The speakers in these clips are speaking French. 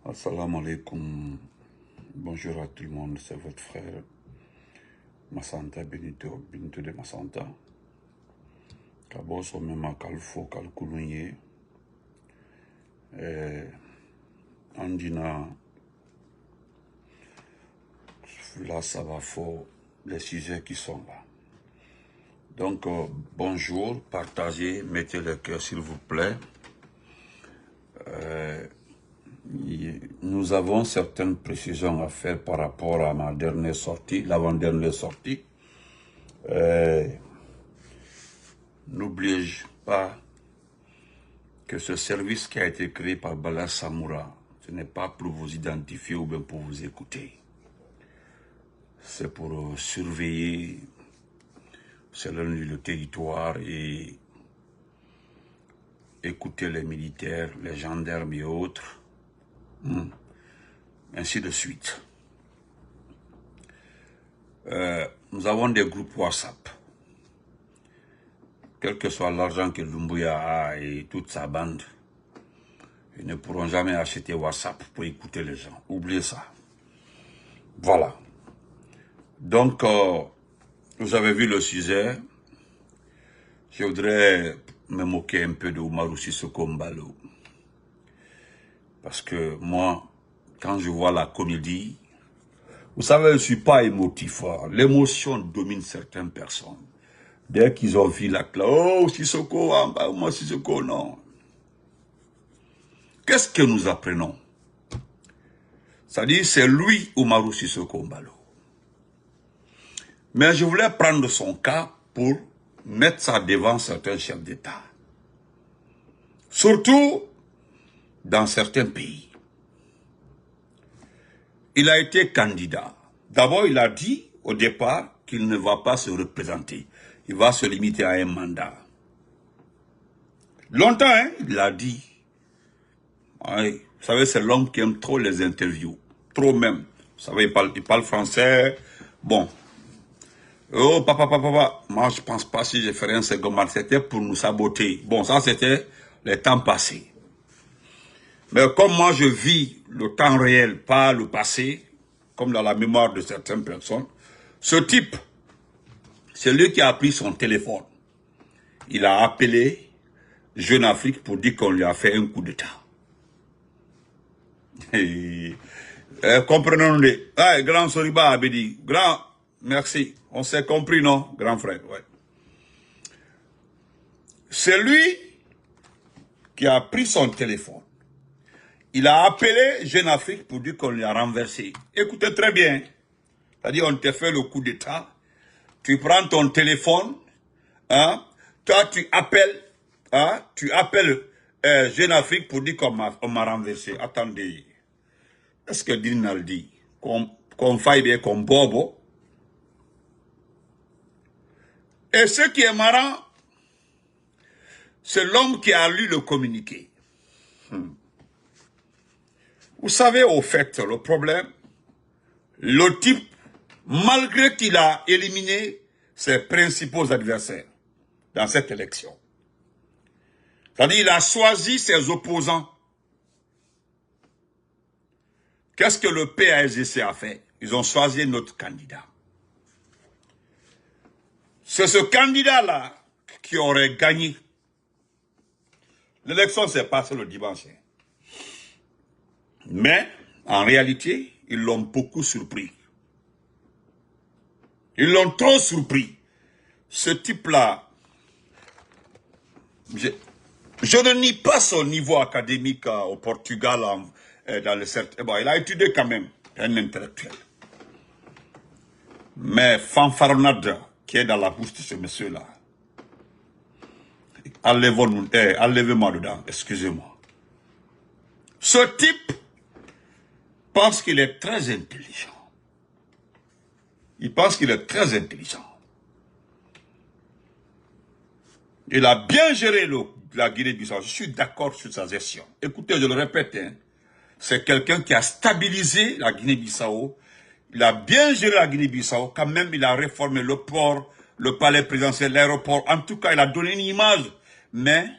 Assalamu alaikum. Bonjour à tout le monde, c'est votre frère Massanta Benito de Massanta. Kabo Somema Kalfo Kalkulunye. Andina. Là, ça va fort les sujets qui sont là. Donc, bonjour, partagez, mettez le cœur s'il vous plaît. Nous avons certaines précisions à faire par rapport à ma dernière sortie, l'avant-dernière sortie. N'oubliez pas que ce service qui a été créé par Bala Samoura, ce n'est pas pour vous identifier ou bien pour vous écouter. C'est pour surveiller selon le territoire et écouter les militaires, les gendarmes et autres. Ainsi de suite. Nous avons des groupes WhatsApp. Quel que soit l'argent que Lumbuya a et toute sa bande, ils ne pourront jamais acheter WhatsApp pour écouter les gens. Oubliez ça. Voilà. Donc, vous avez vu le sujet. Je voudrais me moquer un peu de Umaru Sissoko Mbalo. Parce que moi, quand je vois la comédie, vous savez, je ne suis pas émotif. L'émotion domine certaines personnes. Dès qu'ils ont vu la classe, oh, Sissoko, moi Sissoko, non. Qu'est-ce que nous apprenons? C'est-à-dire, c'est lui, Umaru Sissoko Mbalo. Mais je voulais prendre son cas pour mettre ça devant certains chefs d'État. Surtout dans certains pays. Il a été candidat. D'abord, il a dit au départ qu'il ne va pas se représenter. Il va se limiter à un mandat. Longtemps, hein, il a dit. Oui, vous savez, c'est l'homme qui aime trop les interviews. Trop même. Vous savez, il parle français. Bon. Oh, papa. Moi, je ne pense pas si je ferais un second mandat. C'était pour nous saboter. Bon, ça, c'était les temps passés. Mais comme moi, je vis le temps réel, pas le passé, comme dans la mémoire de certaines personnes, ce type, c'est lui qui a pris son téléphone. Il a appelé Jeune Afrique pour dire qu'on lui a fait un coup d'État. Comprenons-nous. Ah, grand Soriba Abedi, grand, merci. On s'est compris, non, grand frère, ouais. C'est lui qui a pris son téléphone. Il a appelé Jeune Afrique pour dire qu'on lui a renversé. Écoutez très bien. C'est-à-dire, on t'a fait le coup d'État. Tu prends ton téléphone. Hein, toi, tu appelles Jeune Afrique pour dire qu'on m'a renversé. Attendez. Est-ce que Dinal dit qu'on faille bien comme Bobo? Et ce qui est marrant, c'est l'homme qui a lu le communiqué. Vous savez, au fait, le problème, le type, malgré qu'il a éliminé ses principaux adversaires dans cette élection, c'est-à-dire il a choisi ses opposants. Qu'est-ce que le PASGC a fait? Ils ont choisi notre candidat. C'est ce candidat-là qui aurait gagné. L'élection s'est passée le dimanche. Mais, en réalité, ils l'ont beaucoup surpris. Ils l'ont trop surpris. Ce type-là, je ne nie pas son niveau académique au Portugal, dans le certain. Bon, il a étudié quand même, un intellectuel. Mais fanfaronnade qui est dans la bouche de ce monsieur-là, enlevez-moi dedans, excusez-moi. Ce type pense qu'il est très intelligent. Il pense qu'il est très intelligent. Il a bien géré la Guinée-Bissau. Je suis d'accord sur sa gestion. Écoutez, je le répète, hein, c'est quelqu'un qui a stabilisé la Guinée-Bissau. Il a bien géré la Guinée-Bissau. Quand même, il a réformé le port, le palais présidentiel, l'aéroport. En tout cas, il a donné une image. Mais,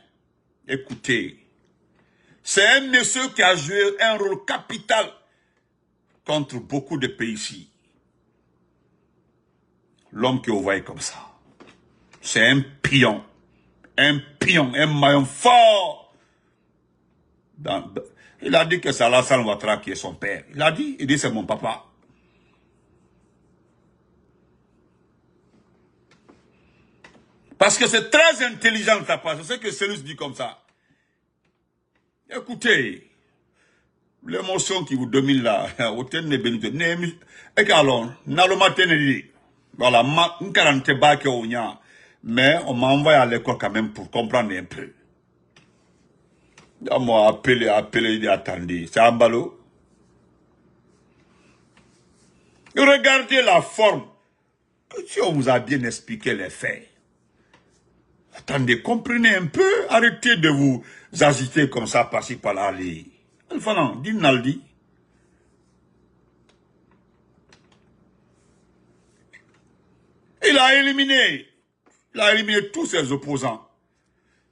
écoutez, C'est un monsieur qui a joué un rôle capital contre beaucoup de pays ici. L'homme que vous voyez comme ça, c'est un pion, un maillon fort. Il a dit que c'est Alassane Ouattara qui est son père. Il dit c'est mon papa. Parce que c'est très intelligent de sa part. Je sais que Célus dit comme ça. Écoutez, l'émotion qui vous domine là, et qu'alors, voilà, mais on m'a envoyé à l'école quand même pour comprendre un peu. On m'a appelé, attendez, c'est un ballot. Regardez la forme. Si on vous a bien expliqué les faits. Attendez, comprenez un peu, arrêtez de vous agiter comme ça, par-ci, par-là. Enfin non, dit Naldi. Il a éliminé tous ses opposants.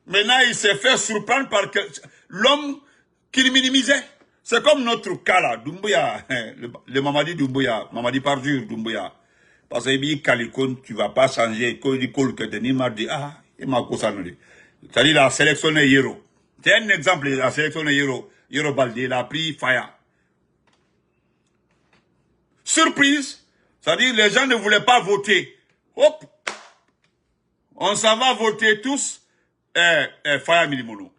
Maintenant, il s'est fait surprendre par l'homme qu'il minimisait. C'est comme notre cas là, Doumbouya, le Mamadi Doumbouya, Mamadi Parjur Doumbouya. Parce que il Kalikon, tu ne vas pas changer, quand il dit que il m'a dit, ah, il m'a concerné. C'est-à-dire, il a sélectionné Yero. C'est un exemple, il a sélectionné Yero. Yero Baldi, il a pris Faya. Surprise, c'est-à-dire, les gens ne voulaient pas voter. Hop, on s'en va voter tous Faya Milimono.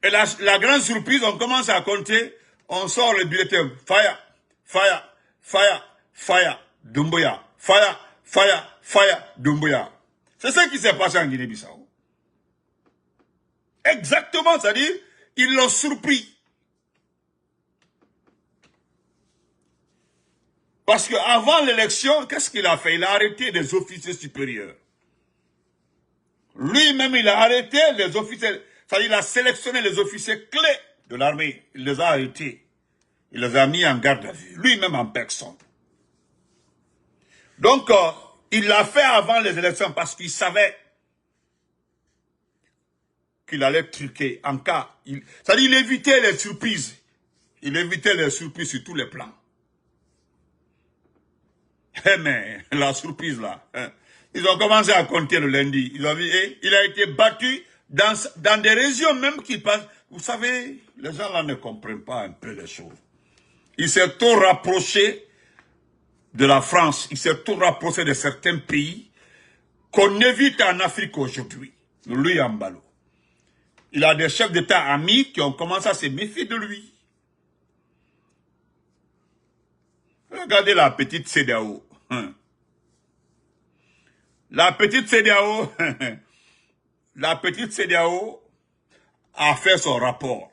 Et la grande surprise, on commence à compter, on sort le bulletin. Faya, Doumbouya. Faya, Doumbouya. C'est ce qui s'est passé en Guinée-Bissau. Exactement, c'est-à-dire, ils l'ont surpris. Parce qu'avant l'élection, qu'est-ce qu'il a fait? Il a arrêté des officiers supérieurs. Lui-même, il a arrêté les officiers. C'est-à-dire, il a sélectionné les officiers clés de l'armée. Il les a arrêtés. Il les a mis en garde à vue. Lui-même en personne. Donc, il l'a fait avant les élections parce qu'il savait qu'il allait truquer en cas. C'est-à-dire, il évitait les surprises. Il évitait les surprises sur tous les plans. Eh mais, la surprise là, hein, ils ont commencé à compter le lundi. Ils ont vu, il a été battu dans des régions même qui passent. Vous savez, les gens là ne comprennent pas un peu les choses. Il s'est tout rapproché de la France. Il s'est tout rapproché de certains pays qu'on évite en Afrique aujourd'hui. Lui, Ambalo. Il a des chefs d'État amis qui ont commencé à se méfier de lui. Regardez la petite CEDEAO. La petite CEDEAO a fait son rapport.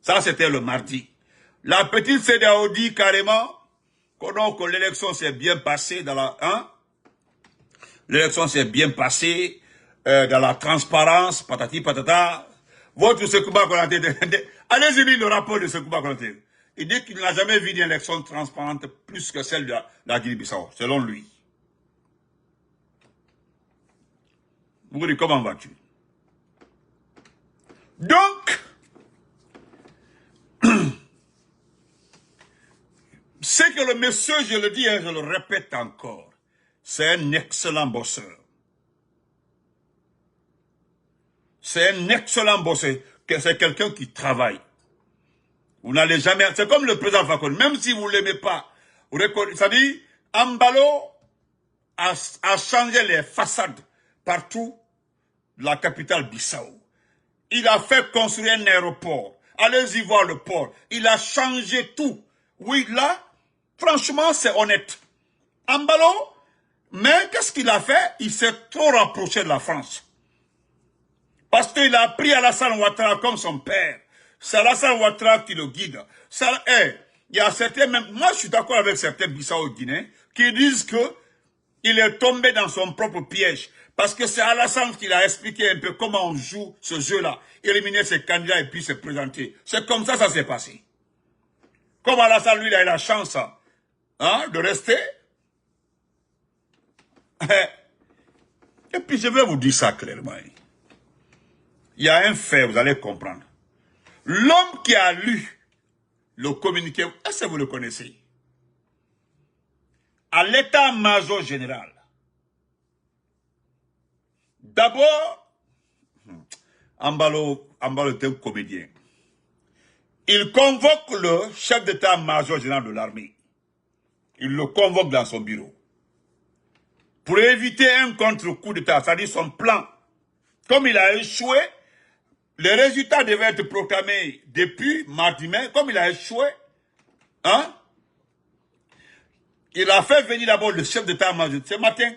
Ça, c'était le mardi. La petite CEDEAO dit carrément que l'élection s'est bien passée dans la... Hein? L'élection s'est bien passée dans la transparence, patati patata. Votre Sekouba Konaté... Allez-y lire le rapport de Sekouba Konaté. Il dit qu'il n'a jamais vu une élection transparente plus que celle de la Guinée-Bissau, selon lui. Vous dites, comment vas-tu? Donc, c'est que le monsieur, je le dis, je le répète encore, c'est un excellent bosseur. C'est un excellent bosseur. C'est quelqu'un qui travaille. Vous n'allez jamais... C'est comme le président Fakonde. Même si vous ne l'aimez pas, ça dit, Ambalo a changé les façades partout de la capitale Bissau. Il a fait construire un aéroport. Allez-y voir le port. Il a changé tout. Oui, là, franchement, c'est honnête. Ambalo, mais qu'est-ce qu'il a fait? Il s'est trop rapproché de la France. Parce qu'il a pris Alassane Ouattara comme son père. C'est Alassane Ouattara qui le guide. Il y a certains, même, moi je suis d'accord avec certains Bissau-Guinéens qui disent que il est tombé dans son propre piège. Parce que c'est Alassane qui a expliqué un peu comment on joue ce jeu-là. Éliminer ses candidats et puis se présenter. C'est comme ça ça s'est passé. Comme Alassane, lui, il a eu la chance de rester. Et puis je vais vous dire ça clairement. Il y a un fait, vous allez comprendre. L'homme qui a lu le communiqué, est-ce que vous le connaissez? À l'état-major général. D'abord, Ambalo est un comédien. Il convoque le chef d'état-major général de l'armée. Il le convoque dans son bureau. Pour éviter un contre-coup d'état, c'est-à-dire son plan. Comme il a échoué, les résultats devaient être proclamés depuis mardi mai. Comme il a échoué, hein, il a fait venir d'abord le chef d'état-major. Ce matin,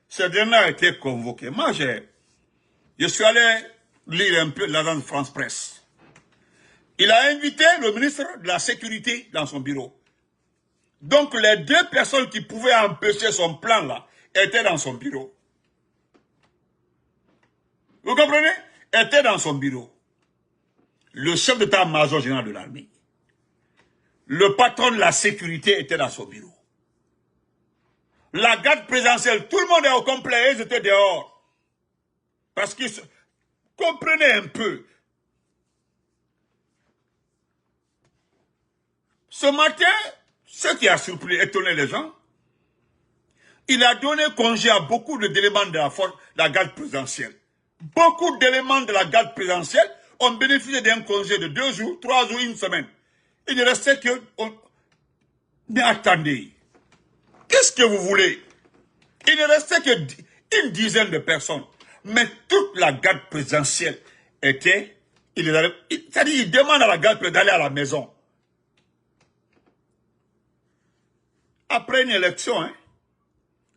ce dernier a été convoqué. Moi, je suis allé lire un peu l'agence France Presse. Il a invité le ministre de la Sécurité dans son bureau. Donc, les deux personnes qui pouvaient empêcher son plan là étaient dans son bureau. Vous comprenez? Étaient dans son bureau. Le chef d'état-major général de l'armée. Le patron de la sécurité était dans son bureau. La garde présidentielle, tout le monde est au complet, ils étaient dehors. Parce qu'ils comprenaient un peu. Ce matin, ce qui a surpris, étonné les gens, il a donné congé à beaucoup d'éléments de la garde présidentielle. Beaucoup d'éléments de la garde présidentielle ont bénéficié d'un congé de 2 jours, 3 jours, 1 semaine. Il ne restait que... Mais attendez, qu'est-ce que vous voulez? Il ne restait qu'une dizaine de personnes. Mais toute la garde présidentielle était... C'est-à-dire, il demande à la garde présidentielle d'aller à la maison. Après une élection, hein,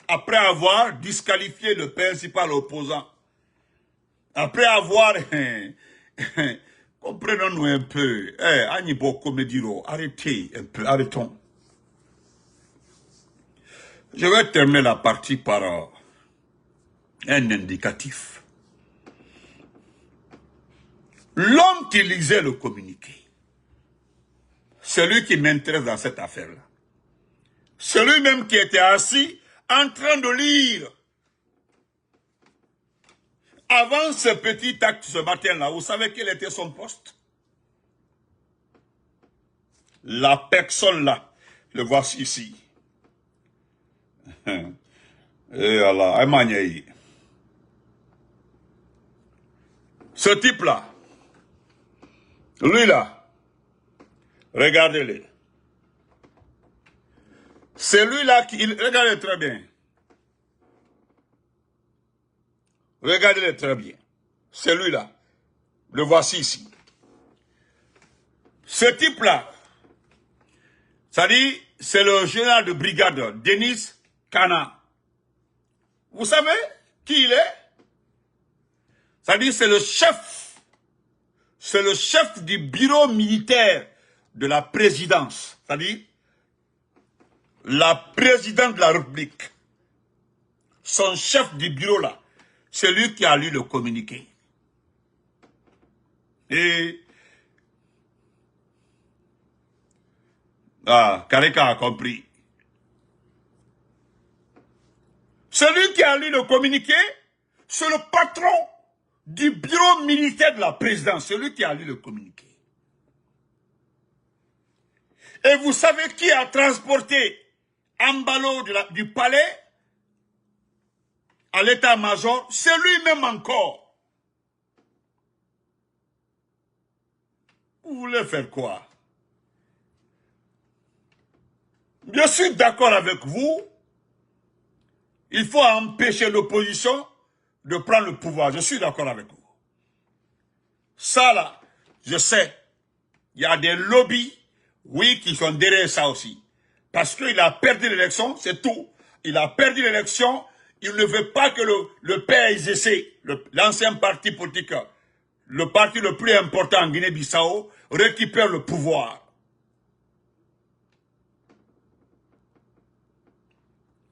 après avoir disqualifié le principal opposant, après avoir... comprenons-nous un peu. Anibo Comediro, arrêtez un peu, arrêtons. Je vais terminer la partie par un indicatif. L'homme qui lisait le communiqué, celui qui m'intéresse dans cette affaire-là, celui-même qui était assis en train de lire. Avant ce petit acte ce matin-là, vous savez quel était son poste? La personne-là, le voici ici. Et Allah, ce type-là, lui-là, regardez-le. C'est lui-là qui... Regardez très bien. Regardez-le très bien. C'est lui-là. Le voici ici. Ce type-là, ça dit, c'est le général de brigade, Denis Kana. Vous savez qui il est? Ça dit, c'est le chef. C'est le chef du bureau militaire de la présidence. Ça dit, la présidente de la République. Son chef du bureau là. C'est lui qui a lu le communiqué. Et... Kareka a compris. Celui qui a lu le communiqué, c'est le patron du bureau militaire de la présidence. Celui qui a lu le communiqué. Et vous savez qui a transporté Ambalo du palais à l'état-major? C'est lui-même encore. Vous voulez faire quoi? Je suis d'accord avec vous. Il faut empêcher l'opposition de prendre le pouvoir. Je suis d'accord avec vous. Ça là, je sais, il y a des lobbies, oui, qui sont derrière ça aussi. Parce qu'il a perdu l'élection, c'est tout. Il a perdu l'élection. Il ne veut pas que le PAIGC, l'ancien parti politique, le parti le plus important en Guinée-Bissau, récupère le pouvoir.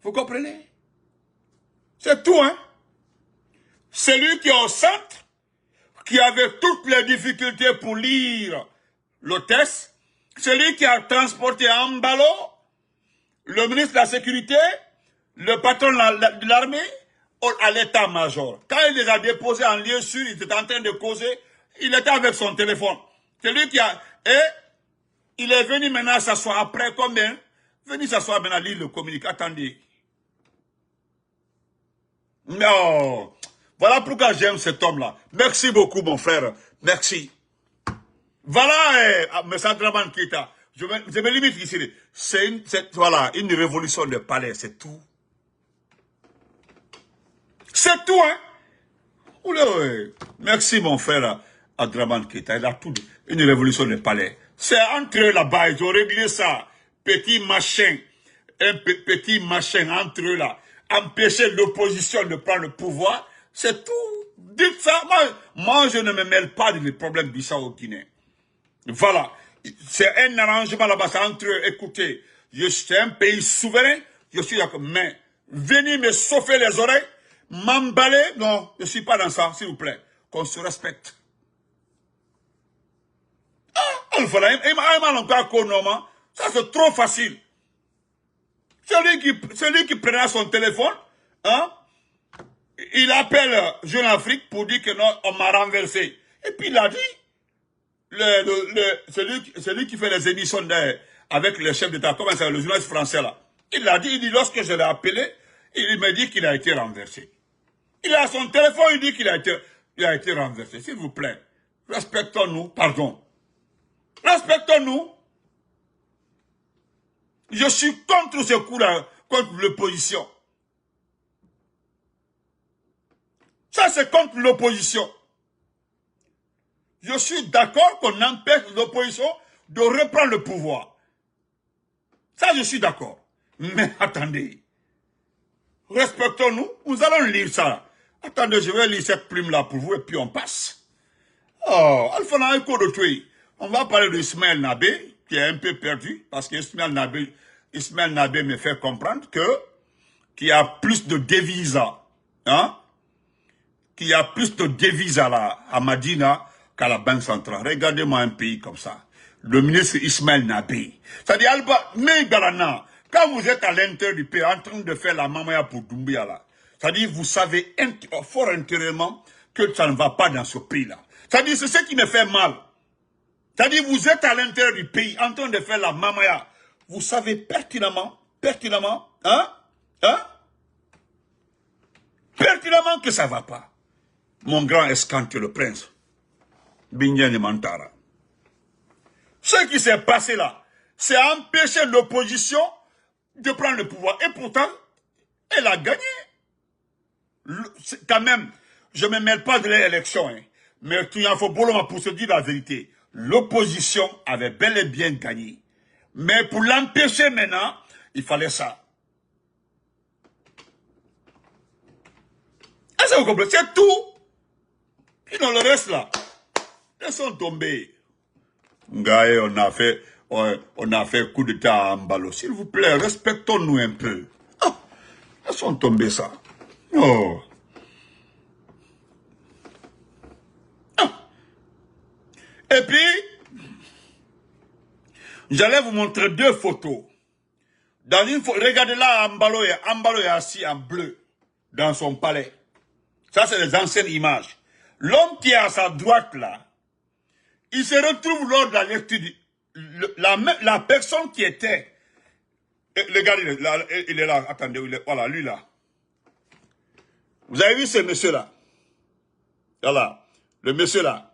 Vous comprenez? C'est tout, hein? C'est lui qui est au centre, qui avait toutes les difficultés pour lire le test. C'est lui qui a transporté Ambalo, le ministre de la Sécurité, le patron de l'armée, à l'état-major. Quand il les a déposés en lieu sûr, il était en train de causer, il était avec son téléphone. C'est lui qui a... Et il est venu maintenant s'asseoir après combien? Venez s'asseoir maintenant, lire le communiqué. Attendez. Non. Voilà pourquoi j'aime cet homme-là. Merci beaucoup, mon frère. Merci. Voilà, M. Abdraman Keïta. Je me limite ici. C'est voilà, une révolution de palais, c'est tout. C'est tout, hein. Oula, ouais. Merci, mon frère Abdraman Keïta. Il a tout. Une révolution de palais. C'est entre eux là-bas, ils ont réglé ça. Petit machin. Un petit machin entre eux là. Empêcher l'opposition de prendre le pouvoir. C'est tout. Dites ça. Moi, je ne me mêle pas des problèmes bissau-guinéens. Voilà. C'est un arrangement là-bas, c'est entre eux. Écoutez, je suis un pays souverain, je suis d'accord. Mais, venez me chauffer les oreilles, m'emballer, non, je ne suis pas dans ça, s'il vous plaît. Qu'on se respecte. Ah, voilà, ça c'est trop facile. Celui qui prendra son téléphone, hein, il appelle Jeune Afrique pour dire que non, on m'a renversé. Et puis il a dit, celui qui fait les émissions avec le chef d'État, comment c'est le journaliste français là, il a dit, lorsque je l'ai appelé, il me dit qu'il a été renversé. Il a son téléphone, il dit qu'il a été renversé. S'il vous plaît, respectons-nous, pardon. Respectons-nous. Je suis contre ce coup-là, contre l'opposition. Ça, c'est contre l'opposition. Je suis d'accord qu'on empêche l'opposition de reprendre le pouvoir. Ça, je suis d'accord. Mais attendez. Respectons-nous. Nous allons lire ça. Attendez, je vais lire cette plume-là pour vous et puis on passe. Oh, Alpha Naïko de Tué. On va parler d'Ismaël Nabé, qui est un peu perdu, parce qu'Ismaël Nabé me fait comprendre qu'il y a plus de devises, hein, qu'il y a plus de devises à Madina qu'à la Banque centrale. Regardez-moi un pays comme ça. Le ministre Ismaël Nabé. C'est-à-dire, quand vous êtes à l'intérieur du pays, en train de faire la mamaya pour Doumbia, là, c'est-à-dire, vous savez fort intérieurement que ça ne va pas dans ce pays-là. C'est-à-dire, c'est ce qui me fait mal. C'est-à-dire, vous êtes à l'intérieur du pays, en train de faire la mamaya. Vous savez pertinemment, hein, pertinemment que ça ne va pas. Mon grand escanté, le prince, Binyan Mantara. Ce qui s'est passé là, c'est empêcher l'opposition de prendre le pouvoir. Et pourtant, elle a gagné. Quand même, je ne me mêle pas de l'élection, hein, mais il en faut beaucoup pour se dire la vérité. L'opposition avait bel et bien gagné. Mais pour l'empêcher maintenant, il fallait ça. Est-ce que vous comprenez? C'est tout. Puis dans le reste là, laissons tomber. Ngaye, on a fait coup d'état à Mbalo. S'il vous plaît, respectons-nous un peu. Oh, laissons tomber ça. Oh. Et puis, j'allais vous montrer deux photos. Dans une photo, regardez là, Mbalo est assis en bleu dans son palais. Ça, c'est les anciennes images. L'homme qui est à sa droite là, il se retrouve lors de la lecture, la personne qui était, regardez, il est là, attendez, voilà, lui là. Vous avez vu ce monsieur là? Voilà, le monsieur là.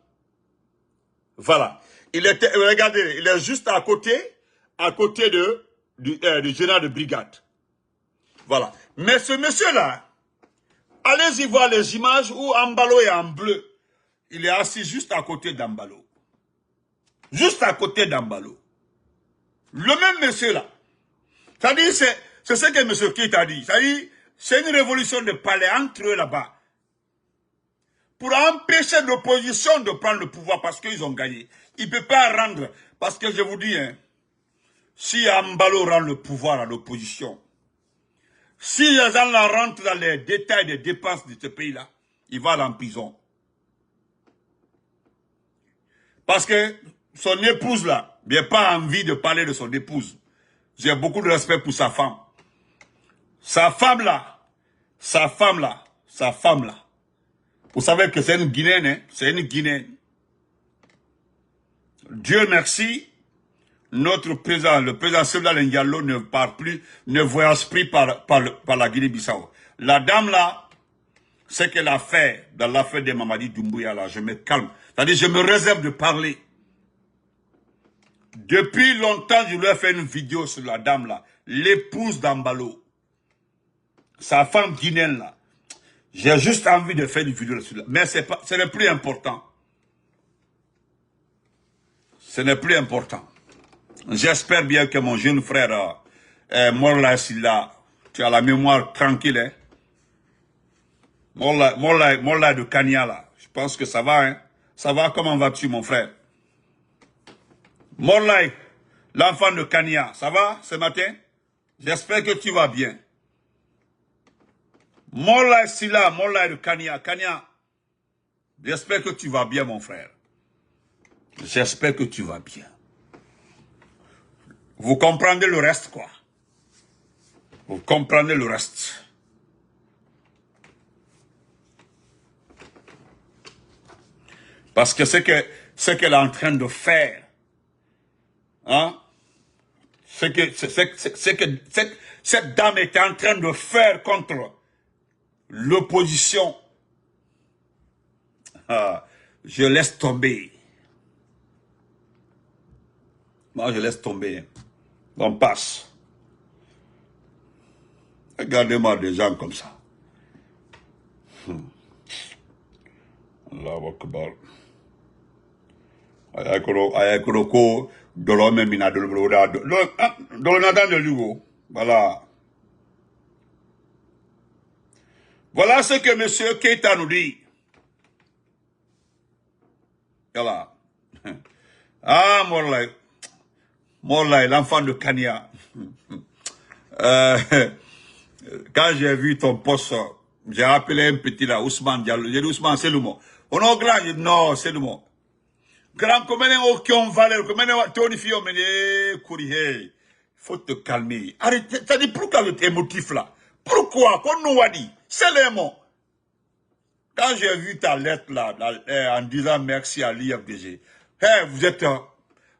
Voilà. Regardez, il est juste à côté du général de brigade. Voilà. Mais ce monsieur-là, allez-y voir les images où Ambalo est en bleu. Il est assis juste à côté d'Ambalo. Juste à côté d'Ambalo. Le même monsieur-là. C'est-à-dire, c'est ce que monsieur Keïta a dit. C'est-à-dire, c'est une révolution de palais entre eux là-bas. Pour empêcher l'opposition de prendre le pouvoir parce qu'ils ont gagné. Il ne peut pas rendre. Parce que je vous dis, hein, si Ambalo rend le pouvoir à l'opposition, si les gens rentrent dans les détails des dépenses de ce pays-là, il va aller en prison. Parce que son épouse là, il n'a pas envie de parler de son épouse. J'ai beaucoup de respect pour sa femme. Sa femme là. Vous savez que c'est une Guinéenne, hein? C'est une Guinéenne. Dieu merci, notre président, le président Cellou Diallo ne part plus, ne voyage plus par la Guinée-Bissau. La dame là, ce qu'elle a fait dans l'affaire de Mamadi Doumbouya là, je me calme. C'est-à-dire, je me réserve de parler. Depuis longtemps, je lui ai fait une vidéo sur la dame là, l'épouse d'Ambalo, sa femme guinéenne là. J'ai juste envie de faire une vidéo sur là. Mais ce n'est plus important. Ce n'est plus important. J'espère bien que mon jeune frère Morla Silla, tu as la mémoire tranquille. Hein? Morla de Kanya là. Je pense que ça va. Hein? Ça va, comment vas-tu mon frère? Morla, l'enfant de Kanya, ça va ce matin? J'espère que tu vas bien. Morla Silla, Morla de Kanya, Kanya. J'espère que tu vas bien mon frère. J'espère que tu vas bien. Vous comprenez le reste, quoi. Vous comprenez le reste. Parce que ce qu'elle est en train de faire, hein, ce que cette dame est en train de faire contre l'opposition, je laisse tomber. Moi, je laisse tomber. On passe. Regardez-moi des gens comme ça. Allahu Akbar. Ayakoroko, Dolome Mina Dolobroda, Dolonada de Lugo. Voilà. Voilà ce que M. Keita nous dit. Voilà. Ah, Morlaï, l'enfant de Kanya. Quand j'ai vu ton poste, j'ai appelé un petit là, Ousmane Diallo. J'ai dit Ousmane, c'est le mot. On a grand, j'ai dit non, c'est le mot. Grand, comme on est aucun valeur, comme on est tonifié, on est courrier. Faut te calmer. Arrête, t'as dit pourquoi le émotif là? Pourquoi? Qu'on nous a dit? C'est les mots. Quand j'ai vu ta lettre là, en disant merci à l'IFDG, vous êtes,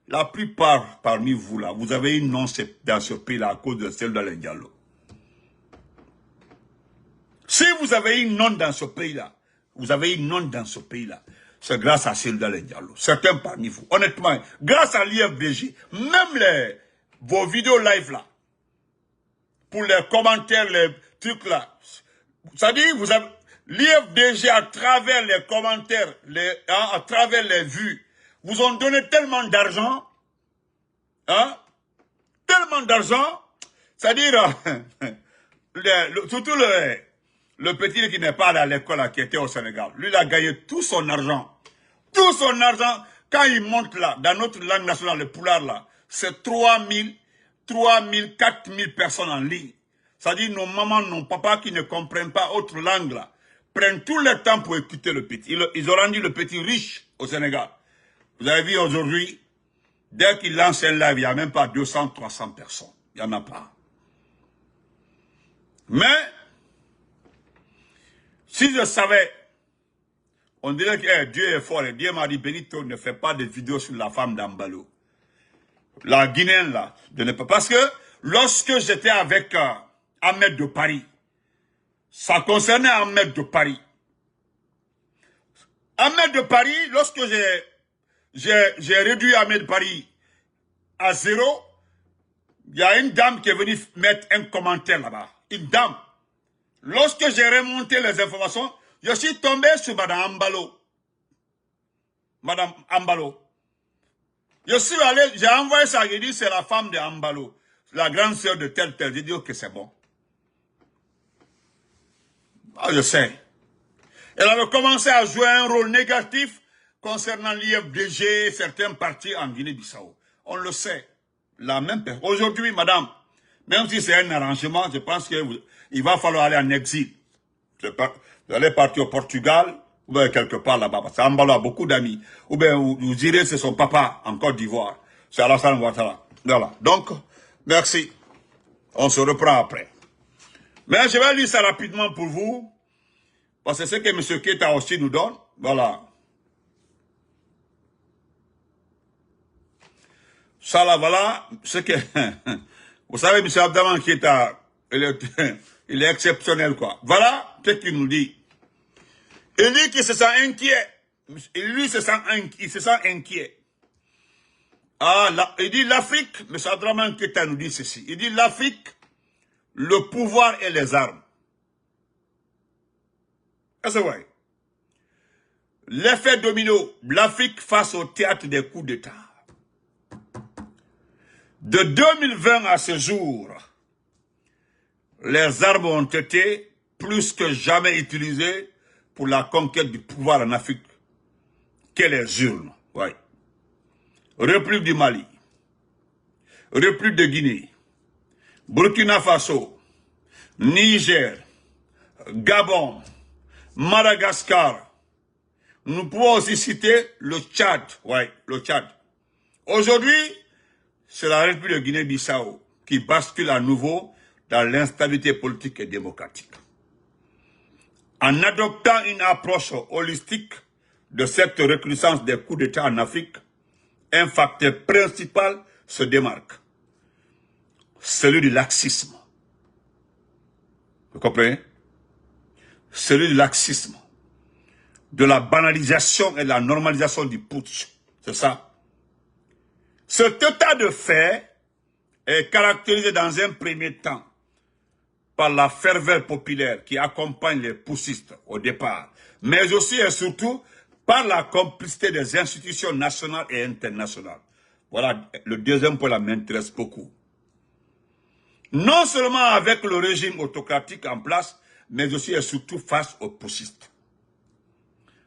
la plupart parmi vous là, vous avez une nom dans ce pays là à cause de celle de l'Indialo. Si vous avez une nom dans ce pays là, c'est grâce à celle de l'Indialo. Certains parmi vous, honnêtement, grâce à l'IFDG, même vos vidéos live là, pour les commentaires, les trucs là, ça dit, vous avez, l'IFDG à travers les commentaires, à travers les vues, vous ont donné tellement d'argent, hein, tellement d'argent, c'est-à-dire, surtout le petit qui n'est pas allé à l'école, qui était au Sénégal, lui, il a gagné tout son argent, quand il monte là, dans notre langue nationale, le poulard là, c'est 3 000, 4 000 personnes en ligne. C'est-à-dire, nos mamans, nos papas qui ne comprennent pas autre langue là, prennent tout le temps pour écouter le petit. Ils ont rendu le petit riche au Sénégal. Vous avez vu aujourd'hui, dès qu'il lance un live, il n'y a même pas 200, 300 personnes. Il n'y en a pas. Mais, si je savais, on dirait que Dieu est fort. Et Dieu m'a dit, Benito, ne fais pas de vidéos sur la femme d'Ambalo. La Guinéenne, là. Parce que lorsque j'étais avec Ahmed de Paris, ça concernait Ahmed de Paris. Ahmed de Paris, lorsque j'ai réduit Ahmed de Paris à 0, il y a une dame qui est venue mettre un commentaire là-bas. Une dame. Lorsque j'ai remonté les informations, je suis tombé sur Madame Ambalo. Madame Ambalo. Je suis allé, j'ai envoyé ça, j'ai dit c'est la femme de Ambalo, la grande sœur de tel. J'ai dit ok, c'est bon. Ah, je sais. Elle avait commencé à jouer un rôle négatif concernant l'IFDG, certains partis en Guinée-Bissau. On le sait. La même personne. Aujourd'hui, madame, même si c'est un arrangement, je pense qu'il va falloir aller en exil. Vous allez partir au Portugal, ou bien quelque part là-bas, parce qu'Ambalo a beaucoup d'amis. Ou bien vous direz c'est son papa en Côte d'Ivoire. C'est Alassane Ouattara. Voilà. Donc, merci. On se reprend après. Mais je vais lire ça rapidement pour vous. Parce que c'est ce que M. Keita aussi nous donne. Voilà. Ça là, voilà, ce que... Vous savez, M. Abdaman qui est à... Il est exceptionnel, quoi. Voilà ce qu'il nous dit. Il dit qu'il se sent inquiet. Lui, il se sent inquiet. Ah, là, il dit l'Afrique, M. Abdaman Keita nous dit ceci. Il dit l'Afrique, le pouvoir et les armes. C'est vrai. L'effet domino, l'Afrique face au théâtre des coups d'État. De 2020 à ce jour, les armes ont été plus que jamais utilisées pour la conquête du pouvoir en Afrique que les urnes. Ouais. République du Mali, République de Guinée, Burkina Faso, Niger, Gabon, Madagascar. Nous pouvons aussi citer le Tchad. Ouais, le Tchad. Aujourd'hui, c'est la République de Guinée-Bissau qui bascule à nouveau dans l'instabilité politique et démocratique. En adoptant une approche holistique de cette recrudescence des coups d'État en Afrique, un facteur principal se démarque. Celui du laxisme. Vous comprenez? Celui du laxisme. De la banalisation et de la normalisation du putsch. C'est ça. Cet état de fait est caractérisé dans un premier temps par la ferveur populaire qui accompagne les poussistes au départ, mais aussi et surtout par la complicité des institutions nationales et internationales. Voilà, le deuxième point là m'intéresse beaucoup. Non seulement avec le régime autocratique en place, mais aussi et surtout face aux poussistes.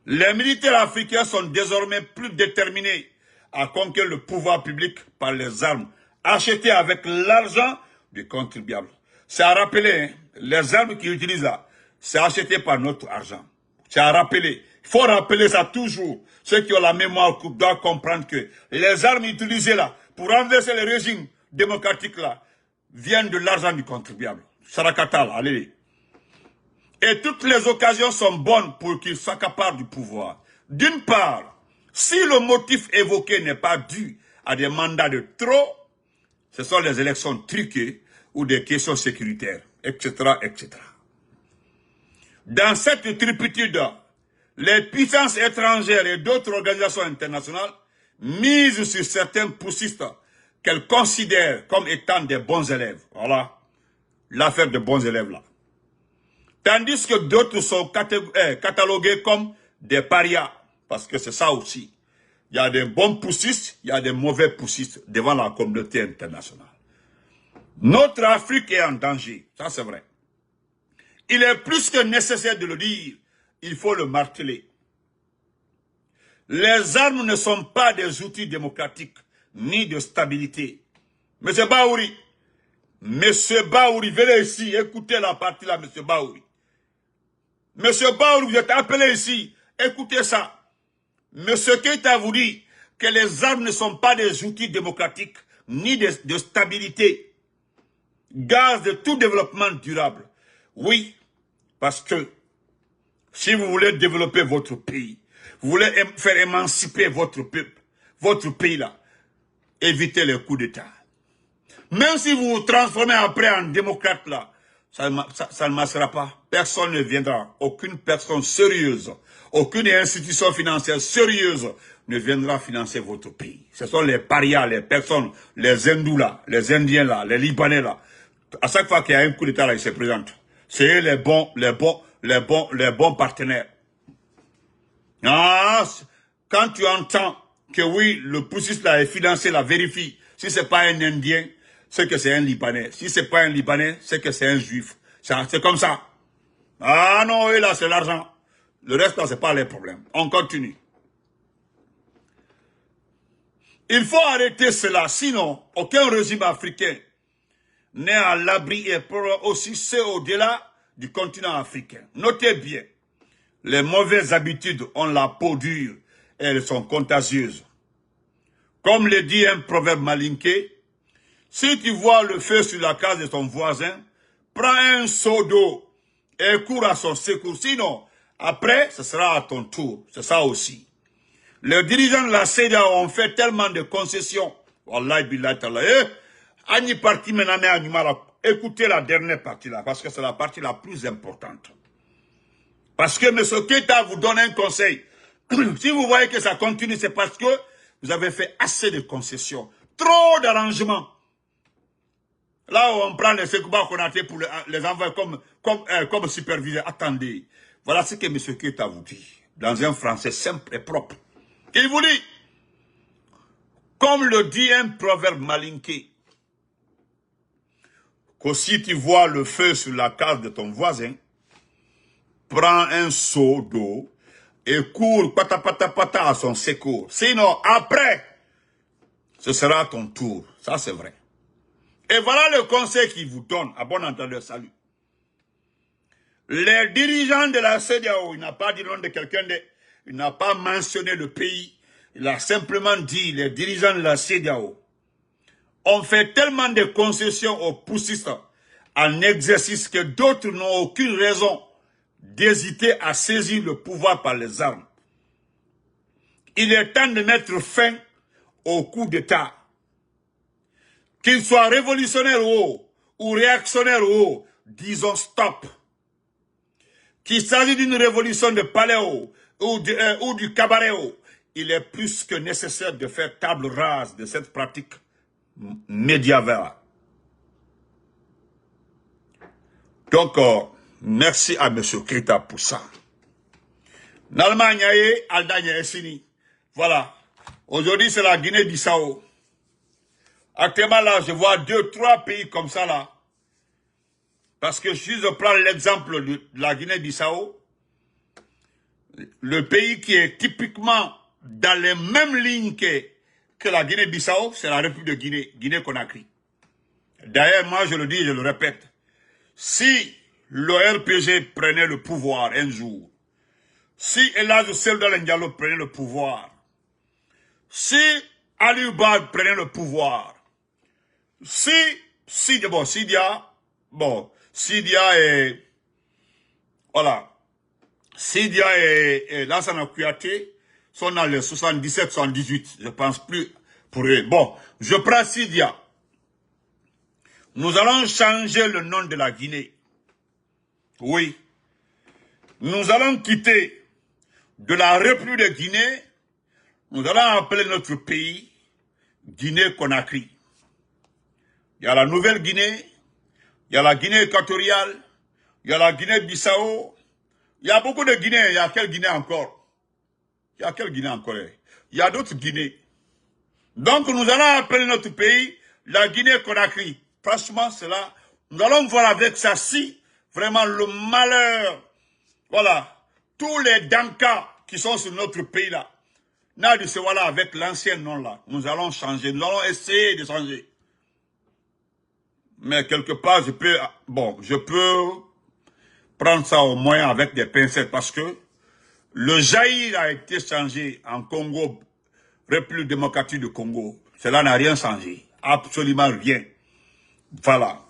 Les militaires africains sont désormais plus déterminés à conquérir le pouvoir public par les armes achetées avec l'argent du contribuable. C'est à rappeler, hein, les armes qu'ils utilisent là, c'est acheté par notre argent. C'est à rappeler. Il faut rappeler ça toujours. Ceux qui ont la mémoire doivent comprendre que les armes utilisées là, pour renverser le régime démocratique là, viennent de l'argent du contribuable. Sarakata là, allez. Et toutes les occasions sont bonnes pour qu'ils s'accaparent du pouvoir. D'une part, si le motif évoqué n'est pas dû à des mandats de trop, ce sont les élections truquées ou des questions sécuritaires, etc., etc. Dans cette turpitude, les puissances étrangères et d'autres organisations internationales misent sur certains poussistes qu'elles considèrent comme étant des bons élèves. Voilà l'affaire des bons élèves là. Tandis que d'autres sont catalogués comme des parias. Parce que c'est ça aussi. Il y a des bons poussistes, il y a des mauvais poussistes devant la communauté internationale. Notre Afrique est en danger. Ça, c'est vrai. Il est plus que nécessaire de le dire. Il faut le marteler. Les armes ne sont pas des outils démocratiques, ni de stabilité. Monsieur Baouri, venez ici, écoutez la partie là, Monsieur Baouri. Monsieur Baouri, vous êtes appelé ici, écoutez ça. Monsieur Keita vous dit que les armes ne sont pas des outils démocratiques, ni de stabilité. Gaz de tout développement durable. Oui, parce que si vous voulez développer votre pays, vous voulez faire émanciper votre peuple, votre pays là, évitez les coups d'État. Même si vous vous transformez après en démocrate là, ça ne marchera pas. Personne ne viendra. Aucune personne sérieuse, aucune institution financière sérieuse ne viendra financer votre pays. Ce sont les parias, les personnes, les hindous là, les indiens là, les libanais là. À chaque fois qu'il y a un coup d'État là, ils se présentent. C'est les bons partenaires. Ah, quand tu entends que oui, le poussiste là est financé, là, vérifie. Si c'est pas un Indien, c'est que c'est un Libanais. Si c'est pas un Libanais, c'est que c'est un Juif. C'est comme ça. Ah non, et là, c'est l'argent. Le reste, là, c'est pas les problèmes. On continue. Il faut arrêter cela, sinon, aucun régime africain n'est à l'abri et pour aussi ceux au-delà du continent africain. Notez bien, les mauvaises habitudes ont la peau dure et elles sont contagieuses. Comme le dit un proverbe malinké, si tu vois le feu sur la case de ton voisin, prends un seau d'eau et cours à son secours. Sinon, après, ce sera à ton tour. C'est ça aussi. Les dirigeants de la CEDEAO ont fait tellement de concessions Wallahi billahi ta'ala. Eh, Annie partie maintenant, mais Annie écoutez la dernière partie là, parce que c'est la partie la plus importante. Parce que M. Keita vous donne un conseil. Si vous voyez que ça continue, c'est parce que vous avez fait assez de concessions. Trop d'arrangements. Là où on prend les Sekouba Konaté pour les envoyer comme superviseur. Attendez. Voilà ce que M. Keita vous dit. Dans un français simple et propre. Il vous dit, comme le dit un proverbe malinqué, que si tu vois le feu sur la case de ton voisin, prends un seau d'eau et cours pata à son secours. Sinon, après, ce sera ton tour. Ça, c'est vrai. Et voilà le conseil qu'il vous donne, à bon entendeur, salut. Les dirigeants de la CEDEAO, il n'a pas dit le nom de quelqu'un, il n'a pas mentionné le pays, il a simplement dit les dirigeants de la CEDEAO ont fait tellement de concessions aux poussistes en exercice que d'autres n'ont aucune raison d'hésiter à saisir le pouvoir par les armes. Il est temps de mettre fin au coup d'État. Qu'il soit révolutionnaire ou réactionnaire disons stop. Qu'il s'agisse d'une révolution de palais ou du cabaret il est plus que nécessaire de faire table rase de cette pratique médiévale. Donc, merci à M. Keita pour ça. N'Allemagne, Aldanya Essini. Voilà. Aujourd'hui, c'est la Guinée-Bissau. Actuellement, là, je vois 2-3 pays comme ça, là. Parce que si je prends l'exemple de la Guinée-Bissau, le pays qui est typiquement dans les mêmes lignes que la Guinée-Bissau, c'est la République de Guinée, Guinée-Conakry. D'ailleurs, moi, je le dis et je le répète. Si le RPG prenait le pouvoir un jour, si Elhadji Cellou Diallo prenait le pouvoir, si Ali Ba prenait le pouvoir, Sidia et Lassana Kouyaté sont dans les 77, 78, je pense plus pour eux. Bon, je prends Sidia. Nous allons changer le nom de la Guinée. Oui. Nous allons quitter de la République de Guinée. Nous allons appeler notre pays Guinée-Conakry. Il y a la Nouvelle-Guinée, il y a la Guinée équatoriale, il y a la Guinée-Bissau. Il y a beaucoup de Guinées. Il y a quelle Guinée encore? Il y a quelle Guinée encore? Il y a d'autres Guinées. Donc nous allons appeler notre pays la Guinée-Conakry. Franchement, c'est là. Nous allons voir avec ça si vraiment le malheur, voilà, tous les dankas qui sont sur notre pays là, n'a de se voilà avec l'ancien nom là. Nous allons changer, nous allons essayer de changer. Mais quelque part, je peux prendre ça au moins avec des pincettes parce que le Zaïre a été changé en Congo, République démocratique du Congo. Cela n'a rien changé. Absolument rien. Voilà.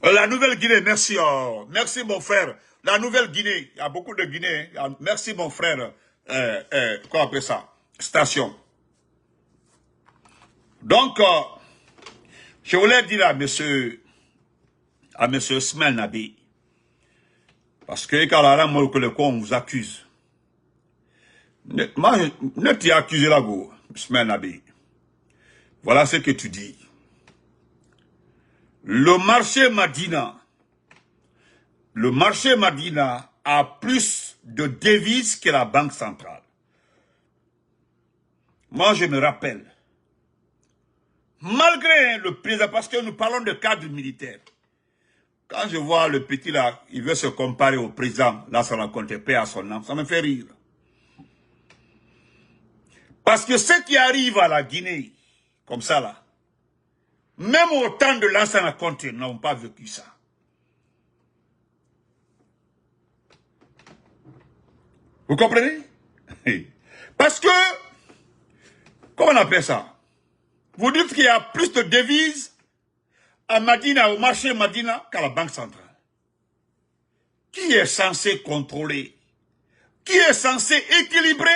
La Nouvelle-Guinée, merci. Merci mon frère. La Nouvelle-Guinée, il y a beaucoup de Guinée. Merci mon frère. Quoi après ça? Station. Donc, je voulais dire à monsieur Ismaël Nabi, parce que quand on vous accuse, ne t'y accusez là, go, Ismaël Nabi. Voilà ce que tu dis. Le marché Madina a plus de devises que la Banque centrale. Moi, je me rappelle, malgré le président, parce que nous parlons de cadre militaire, quand je vois le petit là, il veut se comparer au président, là, ça raconte paix à son âme, ça me fait rire. Parce que ce qui arrive à la Guinée, comme ça là, même au temps de Lansana Conté, n'ont pas vécu ça. Vous comprenez? Parce que, comment on appelle ça? Vous dites qu'il y a plus de devises à Madina, au marché Madina, qu'à la Banque centrale. Qui est censé contrôler? Qui est censé équilibrer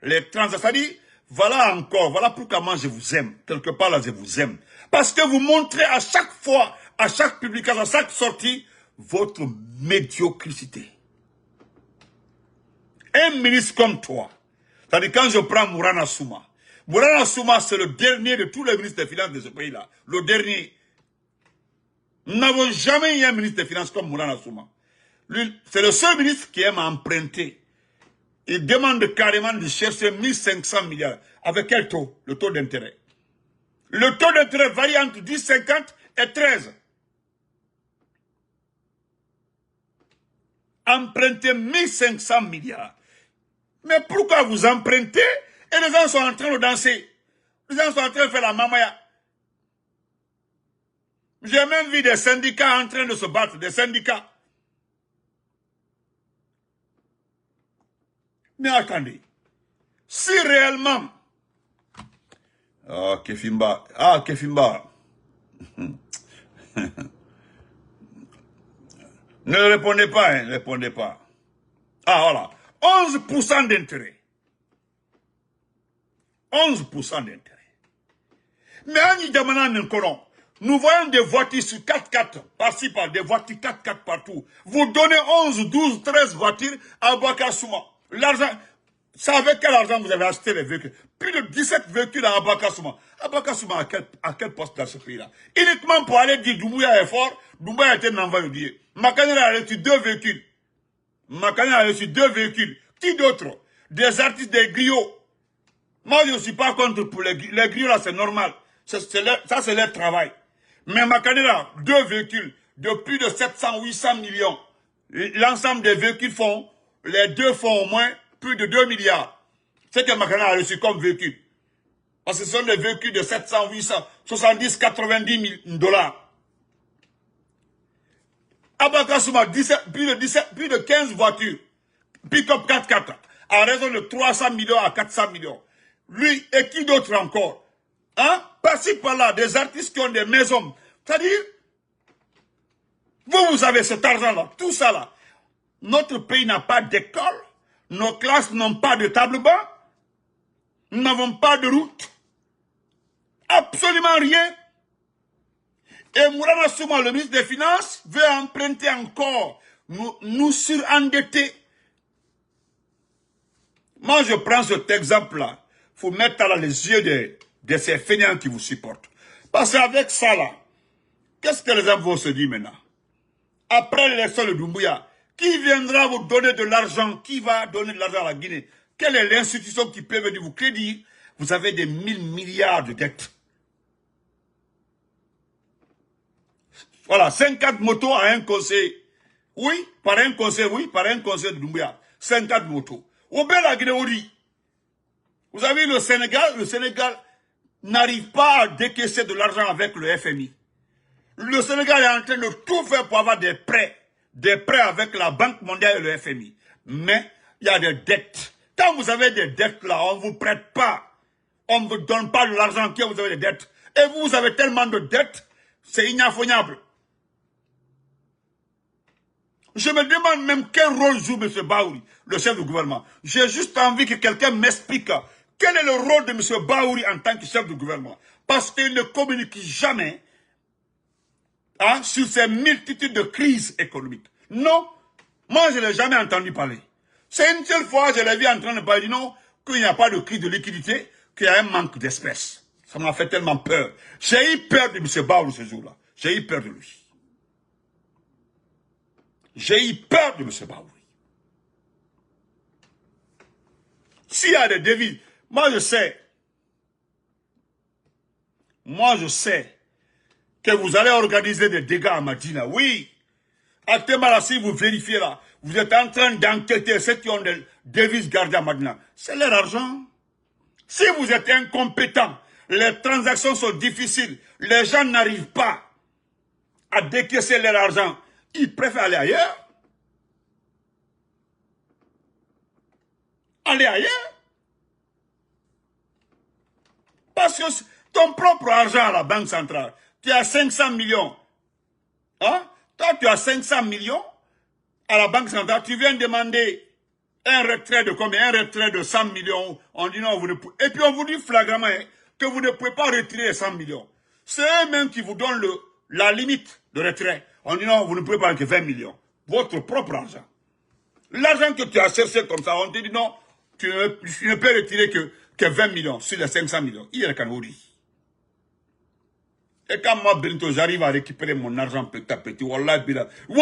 les transactions? C'est-à-dire, Voilà encore, voilà pourquoi moi je vous aime. Quelque part là, je vous aime. Parce que vous montrez à chaque fois, à chaque publication, à chaque sortie, votre médiocrité. Un ministre comme toi, c'est-à-dire quand je prends Mourana Souma, Mourana Souma c'est le dernier de tous les ministres des Finances de ce pays-là. Le dernier. Nous n'avons jamais eu un ministre des Finances comme Mourana Souma. C'est le seul ministre qui aime emprunter. Il demande carrément de chercher 1500 milliards. Avec quel taux? Le taux d'intérêt. Le taux d'intérêt varie entre 10,50 et 13. Emprunter 1500 milliards. Mais pourquoi vous empruntez et les gens sont en train de danser? Les gens sont en train de faire la mamaya. J'ai même vu des syndicats en train de se battre, des syndicats. Mais attendez, si réellement... Ah, Kefimba. Ah, Kefimba. Ne répondez pas, hein, ne répondez pas. Ah, voilà. 11% d'intérêt. 11% d'intérêt. Mais en Yidamana Nkoron, nous voyons des voitures sur 4x4, par-ci par des voitures 4x4 partout. Vous donnez 11, 12, 13 voitures à Abakasouma. L'argent, c'est avec quel argent vous avez acheté les véhicules? Plus de 17 véhicules à Abakasouma. Abakasouma, à quel poste dans ce pays-là? Uniquement pour aller dire Doumbouya est fort, Doumbouya a été un envoyé oublié. Makanera a reçu 2 véhicules. Makanera a reçu 2 véhicules. Qui d'autre? Des artistes, des griots. Moi, je ne suis pas contre pour les griots, là, c'est normal. Ça, c'est leur travail. Mais Makanera, 2 véhicules de plus de 700, 800 millions. L'ensemble des véhicules font, les deux font au moins plus de 2 milliards. C'est que Makanera a reçu comme véhicule. Parce que ce sont des véhicules de 700, 800, 70, 90 000 dollars. Abakasouma, plus de 15 voitures. Pick-up 4x4. À raison de 300 millions à 400 millions. Lui, et qui d'autre encore? Hein? Par-ci, par-là, des artistes qui ont des maisons. C'est-à-dire, vous avez cet argent-là, tout ça là. Notre pays n'a pas d'école. Nos classes n'ont pas de table-banc. Nous n'avons pas de route. Absolument rien. Et Mourana Souma, le ministre des Finances, veut emprunter encore, nous surendetter. Moi, je prends cet exemple-là. Il faut mettre là les yeux de ces fainéants qui vous supportent. Parce qu'avec ça, là, qu'est-ce que les gens vont se dire maintenant? Après l'élection de Doumbouya, qui viendra vous donner de l'argent? Qui va donner de l'argent à la Guinée? Quelle est l'institution qui peut venir vous crédit? Vous avez des 1000 milliards de dettes. Voilà, 50 motos à un conseil. Oui, par un conseil de Doumbouya. 50 motos. Au bien la Guinée, vous avez le Sénégal n'arrive pas à décaisser de l'argent avec le FMI. Le Sénégal est en train de tout faire pour avoir des prêts avec la Banque mondiale et le FMI. Mais il y a des dettes. Quand vous avez des dettes là, on ne vous prête pas. On ne vous donne pas de l'argent quand vous avez des dettes. Et vous avez tellement de dettes, c'est inaffonnable. Je me demande même quel rôle joue M. Baouri, le chef du gouvernement. J'ai juste envie que quelqu'un m'explique quel est le rôle de M. Baouri en tant que chef du gouvernement. Parce qu'il ne communique jamais sur ces multitudes de crises économiques. Non, moi je ne l'ai jamais entendu parler. C'est une seule fois je l'ai vu en train de parler, non, qu'il n'y a pas de crise de liquidité, qu'il y a un manque d'espèces. Ça m'a fait tellement peur. J'ai eu peur de M. Baouri ce jour-là. J'ai eu peur de lui. J'ai eu peur de M. Baouri. S'il y a des devis, moi je sais que vous allez organiser des dégâts à Madina. Oui. Actuellement, là, si vous vérifiez là, vous êtes en train d'enquêter ceux qui ont des devises gardées à Madina. C'est leur argent. Si vous êtes incompétent, les transactions sont difficiles, les gens n'arrivent pas à décaisser leur argent, ils préfèrent aller ailleurs. Aller ailleurs. Parce que ton propre argent à la Banque centrale, tu as 500 millions. Hein? Toi, tu as 500 millions à la Banque centrale, tu viens demander un retrait de combien? Un retrait de 100 millions. On dit non, vous ne pouvez. Et puis on vous dit flagramment que vous ne pouvez pas retirer 100 millions. C'est eux-mêmes qui vous donnent la limite de retrait. On dit non, vous ne pouvez pas retirer 20 millions. Votre propre argent. L'argent que tu as cherché comme ça, on te dit non, tu ne peux retirer que 20 millions sur les 500 millions. Il y a le Canouri. Et quand moi, Benito, j'arrive à récupérer mon argent petit à petit, wallah, bila. Au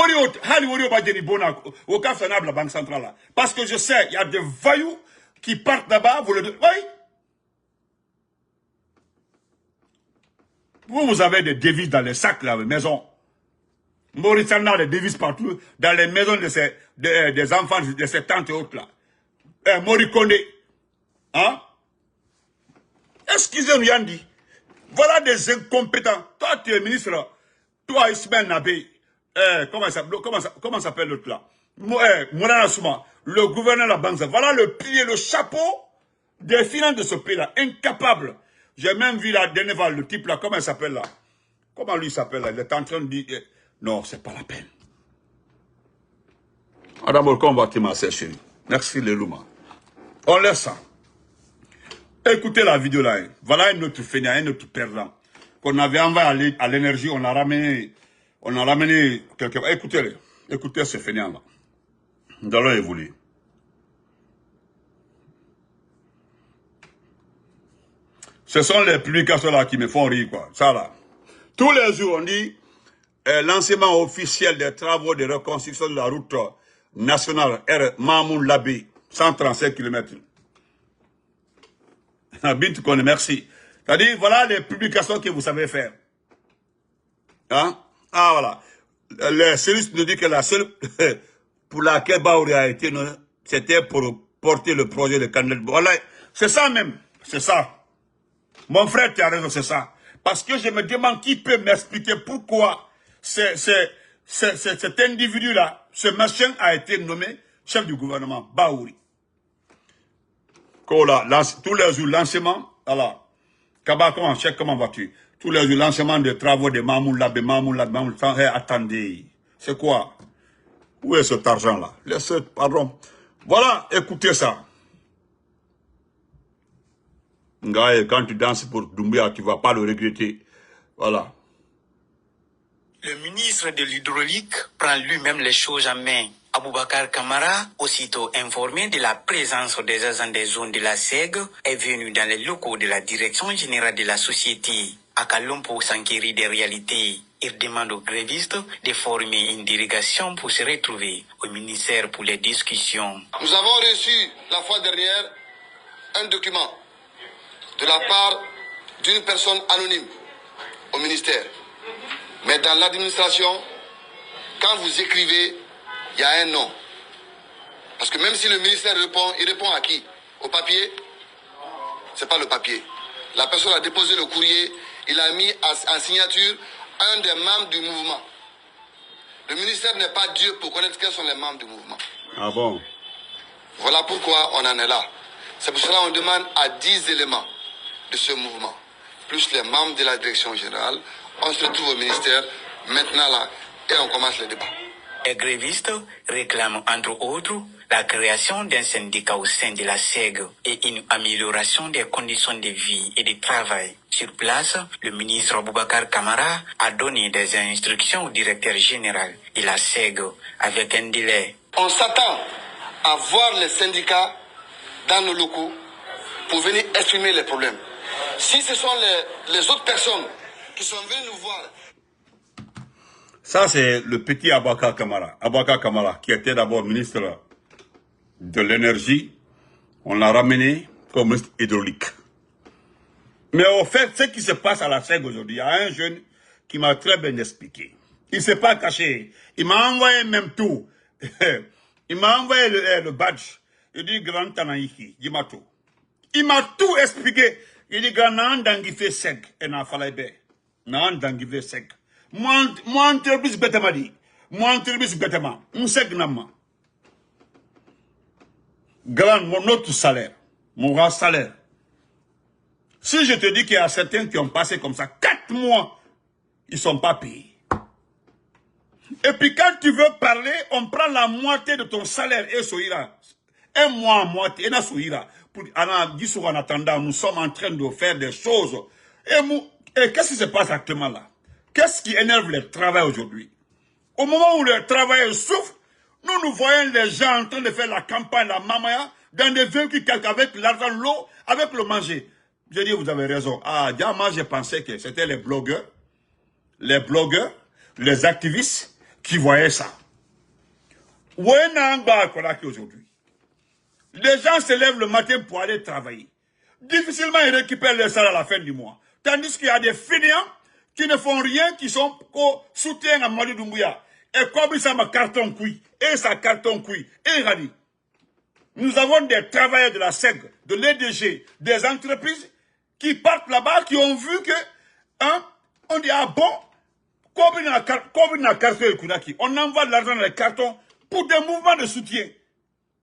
cas de la Banque centrale là. Parce que je sais, il y a des voyous qui partent là-bas, vous le dites. Oui. Vous avez des devises dans les sacs, là, les maisons. Maurice a des devises partout, dans les maisons des enfants, de ses tantes et autres là. Maurice Condé. Hein? Excusez-nous, Yandi. Voilà des incompétents. Toi, tu es ministre là. Toi, Ismaël Nabé. Comment s'appelle l'autre là? Moulana Souma. Le gouverneur de la banque. Voilà le pilier, le chapeau des finances de ce pays-là. Incapable. J'ai même vu la dernière fois le type là. Comment il s'appelle là? Comment lui s'appelle là? Il est en train de dire. Non, c'est pas la peine. Madame, comment va-t-il, ma sœur chérie? Merci, les Louma. On laisse ça. Écoutez la vidéo là. Voilà un autre fainéant, un autre perdant. Qu'on avait envoyé à l'énergie, on a ramené quelque part. Écoutez-le. Écoutez ce fainéant là. Nous allons évoluer. Ce sont les publications là qui me font rire, quoi. Ça là. Tous les jours, on dit lancement officiel des travaux de reconstruction de la route nationale R. Mamoun Labé, 135 km. Bint connaît, merci. C'est-à-dire, voilà les publications que vous savez faire. Hein? Ah, voilà. Le service nous dit que la seule pour laquelle Baouri a été, c'était pour porter le projet de Canel. Voilà, c'est ça même. C'est ça. Mon frère, tu as raison, c'est ça. Parce que je me demande qui peut m'expliquer pourquoi cet individu-là, ce machin a été nommé chef du gouvernement, Baouri. Tous les jours, lancement, voilà. Kaba, comment vas-tu? Tous les jours, lancement des travaux de Mamoun Labé, attendez. C'est quoi? Où est cet argent-là? Laissez, pardon. Voilà, écoutez ça. Quand tu danses pour Doumbia, tu ne vas pas le regretter. Voilà. Le ministre de l'Hydraulique prend lui-même les choses en main. Aboubakar Kamara, aussitôt informé de la présence des agents des zones de la SEG, est venu dans les locaux de la Direction générale de la société. À Kalompo s'enquérir des réalités. Il demande aux grévistes de former une délégation pour se retrouver au ministère pour les discussions. Nous avons reçu la fois dernière un document de la part d'une personne anonyme au ministère. Mais dans l'administration, quand vous écrivez, il y a un nom. Parce que même si le ministère répond, il répond à qui? Au papier? Ce n'est pas le papier. La personne a déposé le courrier, il a mis en signature un des membres du mouvement. Le ministère n'est pas Dieu pour connaître quels sont les membres du mouvement. Ah bon? Voilà pourquoi on en est là. C'est pour cela qu'on demande à 10 éléments de ce mouvement, plus les membres de la direction générale. On se retrouve au ministère, maintenant là, et on commence le débat. Les grévistes réclament entre autres la création d'un syndicat au sein de la SEG et une amélioration des conditions de vie et de travail. Sur place, le ministre Aboubakar Kamara a donné des instructions au directeur général de la SEG avec un délai. On s'attend à voir les syndicats dans nos locaux pour venir exprimer les problèmes. Si ce sont les autres personnes qui sont venues nous voir. Ça, c'est le petit Aboubakar Kamara. Aboubakar Kamara, qui était d'abord ministre de l'énergie. On l'a ramené comme ministre hydraulique. Mais au fait, ce qui se passe à la SEG aujourd'hui, il y a un jeune qui m'a très bien expliqué. Il ne s'est pas caché. Il m'a envoyé même tout. Il m'a envoyé le badge. Il dit, grand Tanaïki, dis-moi tout. Il m'a tout expliqué. Il dit, grand Nandangife SEG, et n'a fallu Nandangife SEG. Moi, entreprise bêtement dit. Moi, entreprise bêtement. On sait que grand, notre salaire, mon grand salaire. Si je te dis qu'il y a certains qui ont passé comme ça 4 mois, ils ne sont pas payés. Et puis quand tu veux parler, on prend la moitié de ton salaire et ça ira. Un mois à moitié, en attendant, nous sommes en train de faire des choses. Et qu'est-ce qui se passe actuellement là? Qu'est-ce qui énerve les travailleurs aujourd'hui? Au moment où les travailleurs souffrent, nous voyons les gens en train de faire la campagne, la mamaya, dans des véhicules avec l'argent, l'eau, avec le manger. Je dis, vous avez raison. Ah, moi j'ai pensé que c'était les blogueurs, les activistes qui voyaient ça. Où est aujourd'hui? Les gens se lèvent le matin pour aller travailler. Difficilement, ils récupèrent le salaire à la fin du mois. Tandis qu'il y a des fainéants qui ne font rien, qui sont au soutien à Mali Doumbouya. Et comme ça m'a carton cuit, et ça carton cuit, et Rani. Nous avons des travailleurs de la SEG, de l'EDG, des entreprises qui partent là-bas, qui ont vu que, hein, on dit, ah bon, comme on a carton et Koudaki, on envoie de l'argent dans les cartons pour des mouvements de soutien.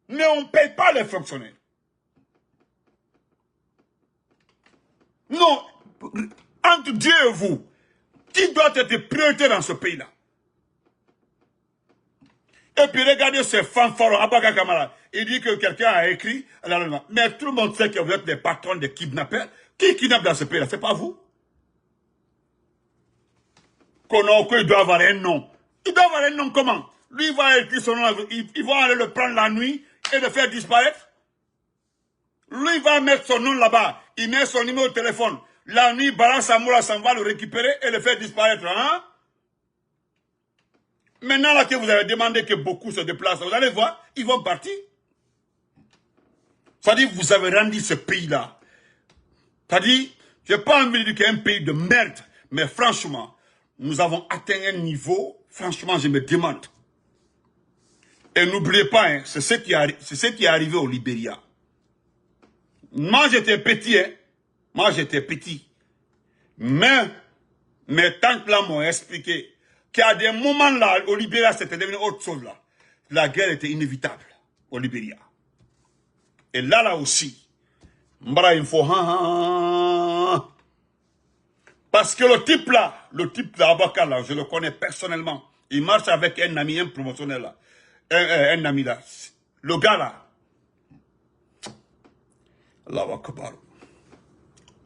Mais on ne paye pas les fonctionnaires. Non, entre Dieu et vous, qui doit être priorité dans ce pays-là? Et puis regardez ce fanfaron, Abaka Kamara. Il dit que quelqu'un a écrit, mais tout le monde sait que vous êtes des patrons de kidnappeurs. Qui kidnappe dans ce pays-là? C'est pas vous? Il doit avoir un nom. Il doit avoir un nom comment? Lui, il va écrire son nom, il va aller le prendre la nuit et le faire disparaître. Lui, il va mettre son nom là-bas. Il met son numéro de téléphone. La nuit, Balan Samoura s'en va le récupérer et le faire disparaître. Hein? Maintenant là que vous avez demandé que beaucoup se déplacent, vous allez voir, ils vont partir. C'est-à-dire que vous avez rendu ce pays-là. C'est-à-dire, je n'ai pas envie de dire qu'il y a un pays de merde, mais franchement, nous avons atteint un niveau, franchement, je me demande. Et n'oubliez pas, hein, c'est ce qui est arrivé au Libéria. Moi, j'étais petit, hein. Moi, j'étais petit. Mais mes tantes là m'ont expliqué qu'à des moments là, au Libéria, c'était devenu autre chose là. La guerre était inévitable au Libéria. Et là aussi, Mbara, il faut... Parce que le type là, Abaka là, je le connais personnellement. Il marche avec un ami, un promotionnel là. Un ami là. Le gars là. Allahu Akbar.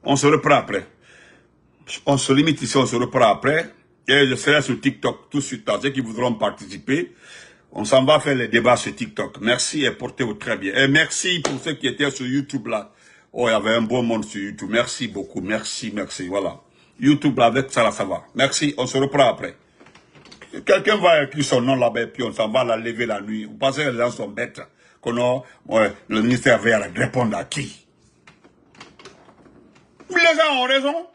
On se reprend après. On se limite ici, on se reprend après. Et je serai sur TikTok tout de suite. Ceux qui voudront participer, on s'en va faire les débats sur TikTok. Merci et portez-vous très bien. Et merci pour ceux qui étaient sur YouTube là. Oh, il y avait un bon monde sur YouTube. Merci beaucoup. Merci. Voilà. YouTube là, avec ça, ça va. Merci. On se reprend après. Quelqu'un va écrire son nom là-bas, puis on s'en va la lever la nuit. Vous pensez que les gens sont bêtes? Le ministère va répondre à qui? Les gens ont raison.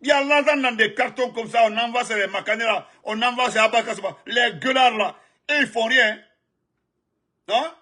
Il y a l'argent dans des cartons comme ça, on envoie sur les macanés là, on envoie sur Abakasaba, les gueulards là, et ils font rien. Hein?